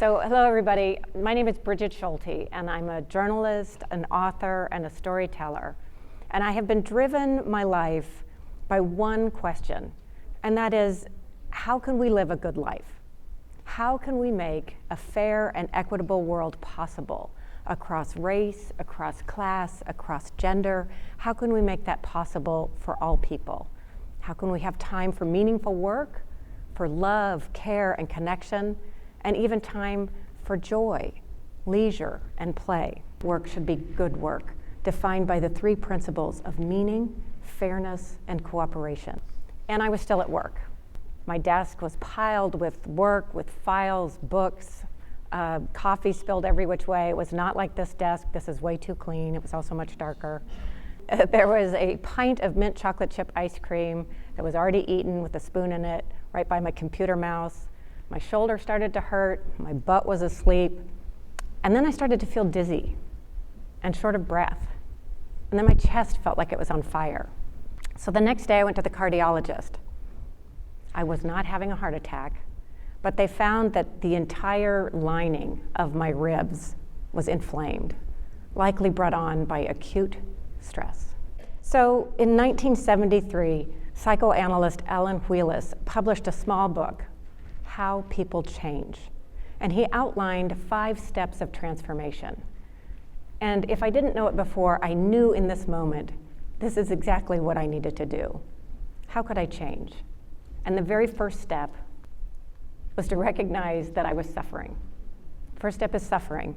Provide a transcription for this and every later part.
So hello everybody, my name is Brigid Schulte and I'm a journalist, an author, and a storyteller. And I have been driven my life by one question, and that is, how can we live a good life? How can we make a fair and equitable world possible across race, across class, across gender? How can we make that possible for all people? How can we have time for meaningful work, for love, care, and connection, and even time for joy, leisure, and play? Work should be good work, defined by the three principles of meaning, fairness, and cooperation. And I was still at work. My desk was piled with work, with files, books, coffee spilled every which way. It was not like this desk. This is way too clean. It was also much darker. There was a pint of mint chocolate chip ice cream that was already eaten with a spoon in it right by my computer mouse. My shoulder started to hurt, my butt was asleep, and then I started to feel dizzy and short of breath. And then my chest felt like it was on fire. So the next day I went to the cardiologist. I was not having a heart attack, but they found that the entire lining of my ribs was inflamed, likely brought on by acute stress. So in 1973, psychoanalyst Alan Wheelis published a small book, How People Change. And he outlined 5 steps of transformation. And if I didn't know it before, I knew in this moment, this is exactly what I needed to do. How could I change? And the very first step was to recognize that I was suffering. First step is suffering.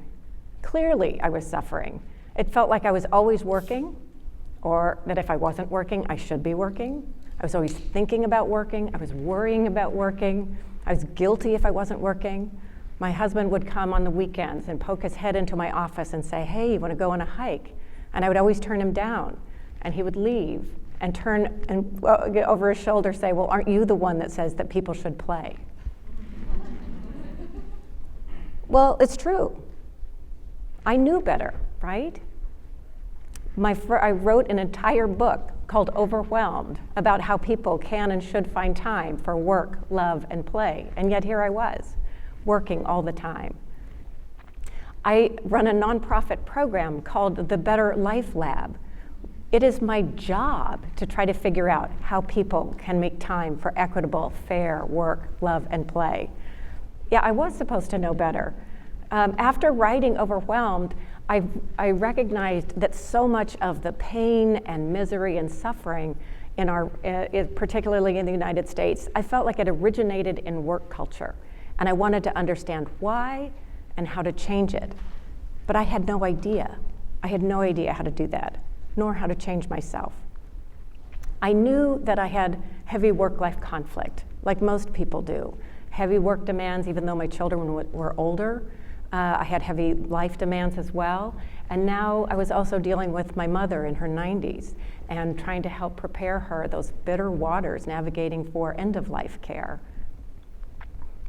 Clearly, I was suffering. It felt like I was always working, or that if I wasn't working, I should be working. I was always thinking about working. I was worrying about working. I was guilty if I wasn't working. My husband would come on the weekends and poke his head into my office and say, hey, you want to go on a hike? And I would always turn him down. And he would leave and turn and over his shoulder say, well, aren't you the one that says that people should play? Well, it's true. I knew better, right? I wrote an entire book called Overwhelmed about how people can and should find time for work, love, and play. And yet here I was, working all the time. I run a nonprofit program called the Better Life Lab. It is my job to try to figure out how people can make time for equitable, fair work, love, and play. Yeah, I was supposed to know better. After writing Overwhelmed, I recognized that so much of the pain and misery and suffering in particularly in the United States, I felt like it originated in work culture. And I wanted to understand why and how to change it. But I had no idea. I had no idea how to do that, nor how to change myself. I knew that I had heavy work-life conflict, like most people do. Heavy work demands, even though my children were older. I had heavy life demands as well. And now I was also dealing with my mother in her 90s and trying to help prepare her those bitter waters navigating for end-of-life care.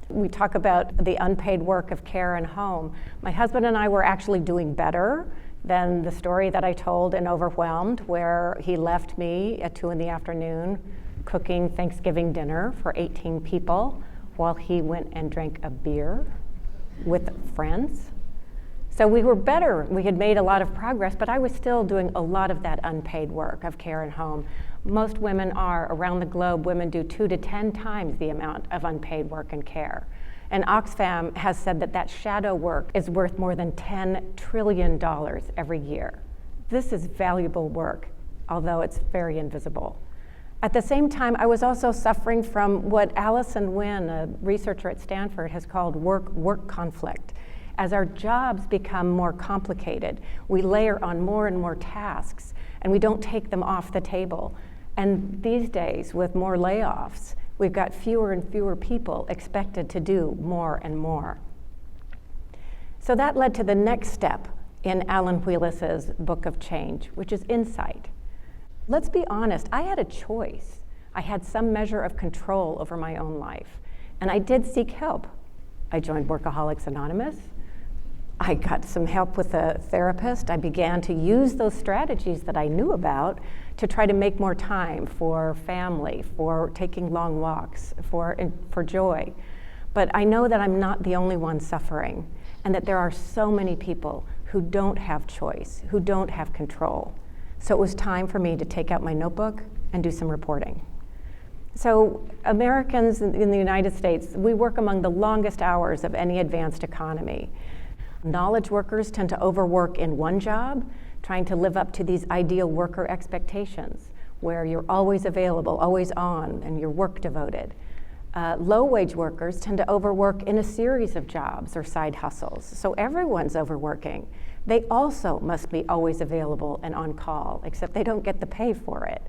We talk about the unpaid work of care and home. My husband and I were actually doing better than the story that I told in Overwhelmed, where he left me at 2 p.m. cooking Thanksgiving dinner for 18 people while he went and drank a beer with friends. So we were better. We had made a lot of progress, but I was still doing a lot of that unpaid work of care and home. Most women are, around the globe, women do 2 to 10 times the amount of unpaid work and care. And Oxfam has said that that shadow work is worth more than $10 trillion every year. This is valuable work, although it's very invisible. At the same time, I was also suffering from what Alison Wynn, a researcher at Stanford, has called work conflict. As our jobs become more complicated, we layer on more and more tasks, and we don't take them off the table. And these days, with more layoffs, we've got fewer and fewer people expected to do more and more. So that led to the next step in Alan Wheelis's Book of Change, which is insight. Let's be honest, I had a choice. I had some measure of control over my own life, and I did seek help. I joined Workaholics Anonymous. I got some help with a therapist. I began to use those strategies that I knew about to try to make more time for family, for taking long walks, for joy. But I know that I'm not the only one suffering, and that there are so many people who don't have choice, who don't have control. So it was time for me to take out my notebook and do some reporting. So Americans in the United States, we work among the longest hours of any advanced economy. Knowledge workers tend to overwork in one job, trying to live up to these ideal worker expectations, where you're always available, always on, and you're work devoted. Low-wage workers tend to overwork in a series of jobs or side hustles, so everyone's overworking. They also must be always available and on call, except they don't get the pay for it.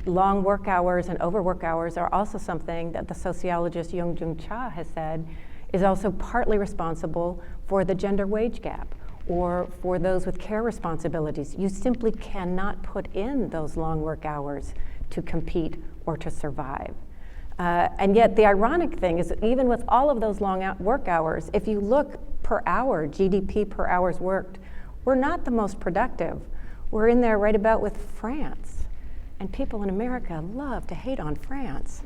Long work hours and overwork hours are also something that the sociologist Young-Jung Cha has said is also partly responsible for the gender wage gap, or for those with care responsibilities. You simply cannot put in those long work hours to compete or to survive. And yet the ironic thing is, even with all of those long work hours, if you look per hour, GDP per hours worked, we're not the most productive. We're in there right about with France. And people in America love to hate on France.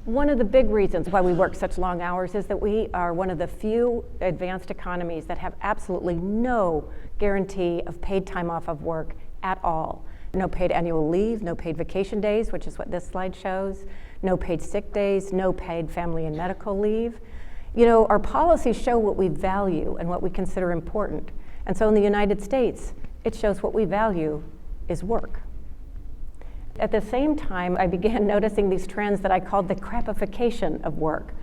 One of the big reasons why we work such long hours is that we are one of the few advanced economies that have absolutely no guarantee of paid time off of work at all. No paid annual leave, no paid vacation days, which is what this slide shows, no paid sick days, no paid family and medical leave. You know, our policies show what we value and what we consider important. And so in the United States, it shows what we value is work. At the same time, I began noticing these trends that I called the crapification of work.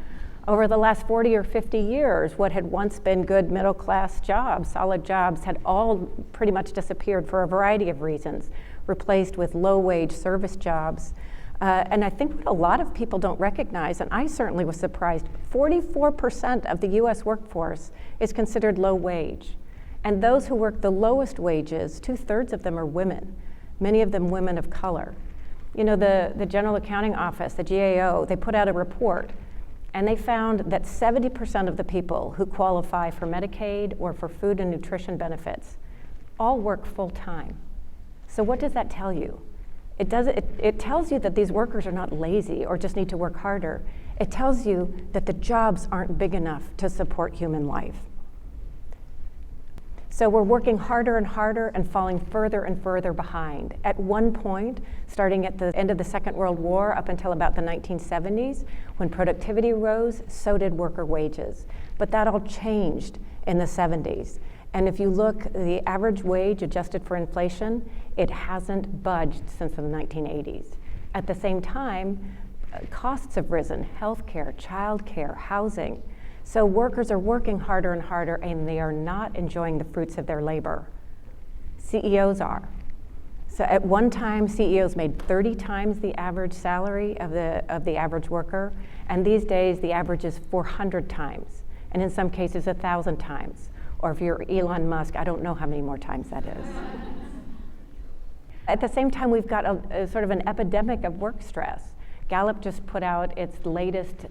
Over the last 40 or 50 years, what had once been good middle-class jobs, solid jobs, had all pretty much disappeared for a variety of reasons, replaced with low-wage service jobs. And I think what a lot of people don't recognize, and I certainly was surprised, 44% of the US workforce is considered low wage. And those who work the lowest wages, 2/3 of them are women, many of them women of color. You know, the General Accounting Office, the GAO, they put out a report, and they found that 70% of the people who qualify for Medicaid or for food and nutrition benefits all work full-time. So what does that tell you? It tells you that these workers are not lazy or just need to work harder. It tells you that the jobs aren't big enough to support human life. So we're working harder and harder and falling further and further behind. At one point, starting at the end of the Second World War up until about the 1970s, when productivity rose, so did worker wages. But that all changed in the 70s. And if you look, the average wage adjusted for inflation, it hasn't budged since the 1980s. At the same time, costs have risen: healthcare, childcare, housing. So workers are working harder and harder, and they are not enjoying the fruits of their labor. CEOs are. So at one time, CEOs made 30 times the average salary of the average worker, and these days the average is 400 times, and in some cases 1,000 times. Or if you're Elon Musk, I don't know how many more times that is. At the same time, we've got a sort of an epidemic of work stress. Gallup just put out its latest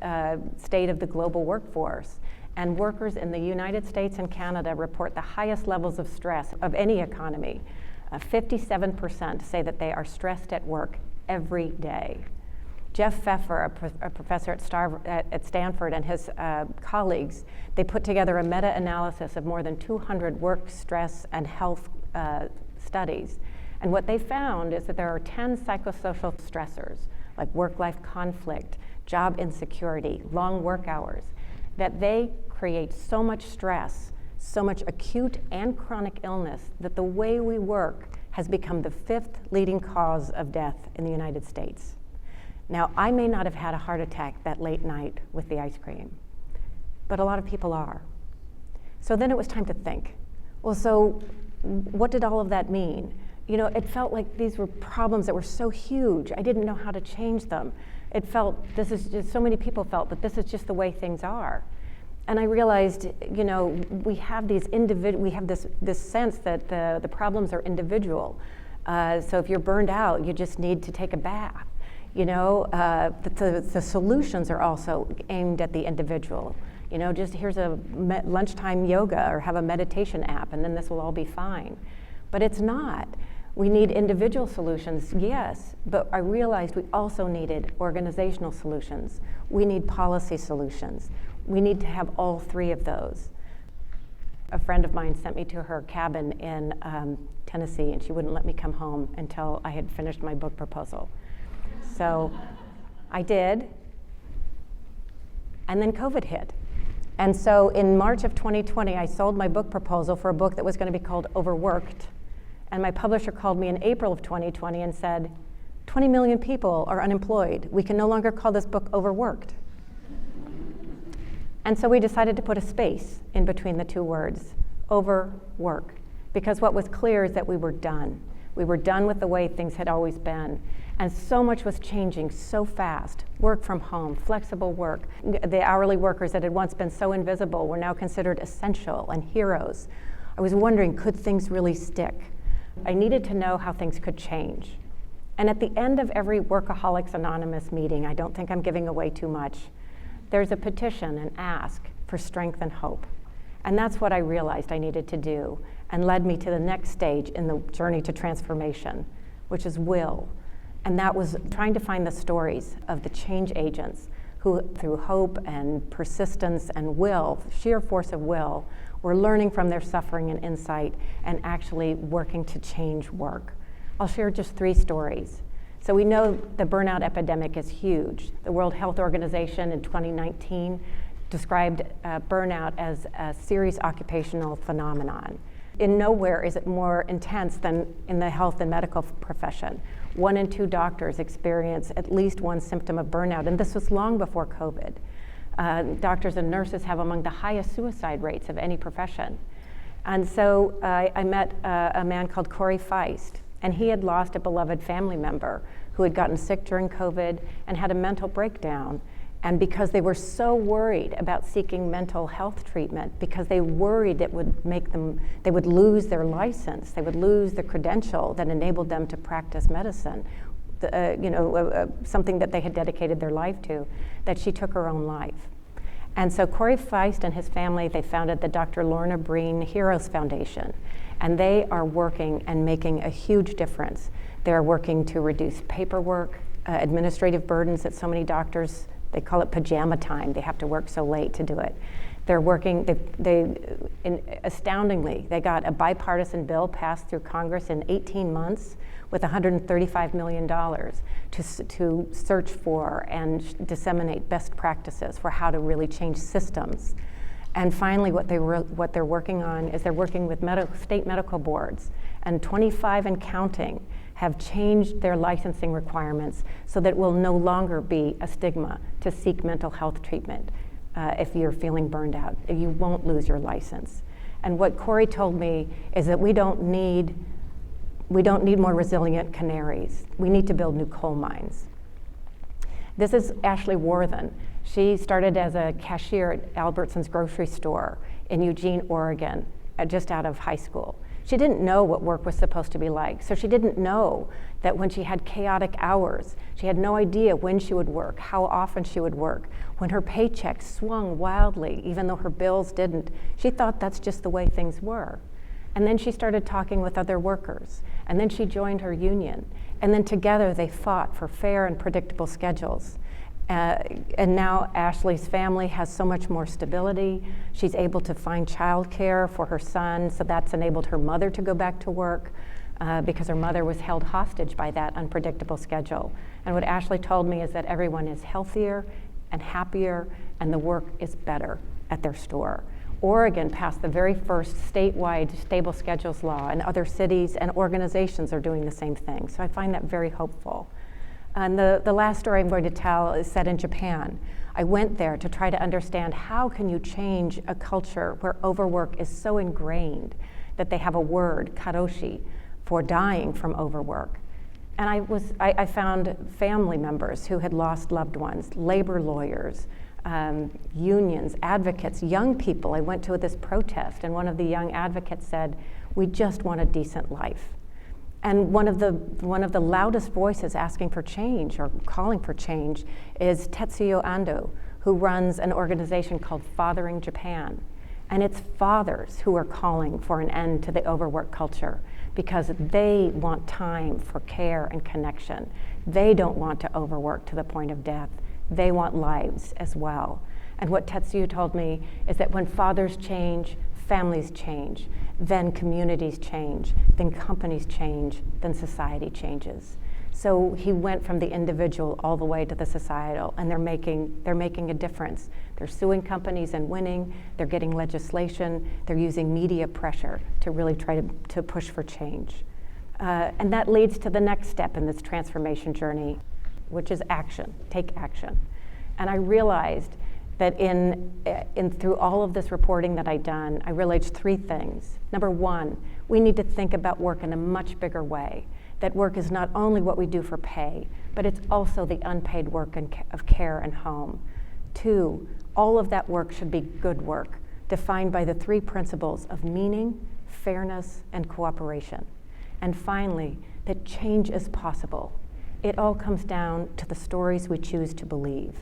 state of the global workforce, and workers in the United States and Canada report the highest levels of stress of any economy. 57% say that they are stressed at work every day. Jeff Pfeffer, a professor at Stanford, and his colleagues, they put together a meta-analysis of more than 200 work stress and health studies. And what they found is that there are 10 psychosocial stressors, like work-life conflict, job insecurity, long work hours, that they create so much stress, so much acute and chronic illness, that the way we work has become the 5th leading cause of death in the United States. Now, I may not have had a heart attack that late night with the ice cream, but a lot of people are. So then it was time to think. Well, so what did all of that mean? You know, it felt like these were problems that were so huge, I didn't know how to change them. It felt, this is just, so many people felt that this is just the way things are. And I realized, you know, we have this sense that the problems are individual. So if you're burned out, you just need to take a bath. You know, the solutions are also aimed at the individual. You know, just here's a lunchtime yoga or have a meditation app, and then this will all be fine. But it's not. We need individual solutions, yes, but I realized we also needed organizational solutions. We need policy solutions. We need to have all three of those. A friend of mine sent me to her cabin in Tennessee, and she wouldn't let me come home until I had finished my book proposal. So I did, and then COVID hit. And so in March of 2020, I sold my book proposal for a book that was going to be called Overworked. And my publisher called me in April of 2020 and said, 20 million people are unemployed. We can no longer call this book Overworked. And so we decided to put a space in between the two words, overwork, because what was clear is that we were done. We were done with the way things had always been. And so much was changing so fast. Work from home, flexible work. The hourly workers that had once been so invisible were now considered essential and heroes. I was wondering, could things really stick? I needed to know how things could change. And at the end of every Workaholics Anonymous meeting, I don't think I'm giving away too much, there's a petition, an ask for strength and hope. And that's what I realized I needed to do, and led me to the next stage in the journey to transformation, which is will. And that was trying to find the stories of the change agents who, through hope and persistence and will, sheer force of will, were learning from their suffering and insight and actually working to change work. I'll share just 3 stories. So we know the burnout epidemic is huge. The World Health Organization in 2019 described burnout as a serious occupational phenomenon. In nowhere is it more intense than in the health and medical profession. 1 in 2 doctors experience at least one symptom of burnout, and this was long before COVID. Doctors and nurses have among the highest suicide rates of any profession. And so I met a man called Corey Feist, and he had lost a beloved family member who had gotten sick during COVID and had a mental breakdown. And because they were so worried about seeking mental health treatment, because they worried it would make them, they would lose their license, they would lose the credential that enabled them to practice medicine, something that they had dedicated their life to, that she took her own life. And so Corey Feist and his family, they founded the Dr. Lorna Breen Heroes Foundation. And they are working and making a huge difference. They're working to reduce paperwork, administrative burdens that so many doctors, they call it pajama time. They have to work so late to do it. They're working, astoundingly, they got a bipartisan bill passed through Congress in 18 months with $135 million to search for and disseminate best practices for how to really change systems. And finally, what they're working on is they're working with state medical boards, and 25 and counting have changed their licensing requirements so that it will no longer be a stigma to seek mental health treatment if you're feeling burned out. You won't lose your license. And what Corey told me is that we don't need more resilient canaries. We need to build new coal mines. This is Ashley Worthen. She started as a cashier at Albertsons grocery store in Eugene, Oregon, just out of high school. She didn't know what work was supposed to be like, so she didn't know that when she had chaotic hours, she had no idea when she would work, how often she would work. When her paycheck swung wildly, even though her bills didn't, she thought that's just the way things were. And then she started talking with other workers, and then she joined her union, and then together they fought for fair and predictable schedules. And now Ashley's family has so much more stability. She's able to find childcare for her son, so that's enabled her mother to go back to work because her mother was held hostage by that unpredictable schedule. And what Ashley told me is that everyone is healthier and happier, and the work is better at their store. Oregon passed the very first statewide stable schedules law, and other cities and organizations are doing the same thing. So I find that very hopeful. And the last story I'm going to tell is set in Japan. I went there to try to understand how can you change a culture where overwork is so ingrained that they have a word, karoshi, for dying from overwork. And I found family members who had lost loved ones, labor lawyers, unions, advocates, young people. I went to this protest, and one of the young advocates said, "We just want a decent life." And one of the loudest voices asking for change or calling for change is Tetsuyo Ando, who runs an organization called Fathering Japan. And it's fathers who are calling for an end to the overwork culture because they want time for care and connection. They don't want to overwork to the point of death. They want lives as well. And what Tetsuya told me is that when fathers change, families change, then communities change, then companies change, then society changes. So he went from the individual all the way to the societal, and they're making a difference. They're suing companies and winning, they're getting legislation, they're using media pressure to really try to push for change. And that leads to the next step in this transformation journey, which is action, take action. And I realized that through all of this reporting that I'd done, I realized three things. Number one, we need to think about work in a much bigger way. That work is not only what we do for pay, but it's also the unpaid work of care and home. Two, all of that work should be good work, defined by the three principles of meaning, fairness, and cooperation. And finally, that change is possible. It all comes down to the stories we choose to believe.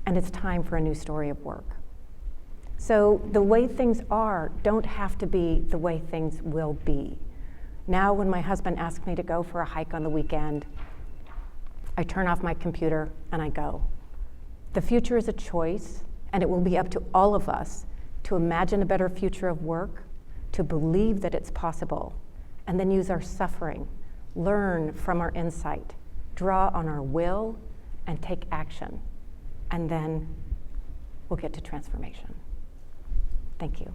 And it's time for a new story of work. So the way things are don't have to be the way things will be. Now, when my husband asks me to go for a hike on the weekend, I turn off my computer and I go. The future is a choice, and it will be up to all of us to imagine a better future of work, to believe that it's possible, and then use our suffering, learn from our insight, draw on our will, and take action. And then we'll get to transformation. Thank you.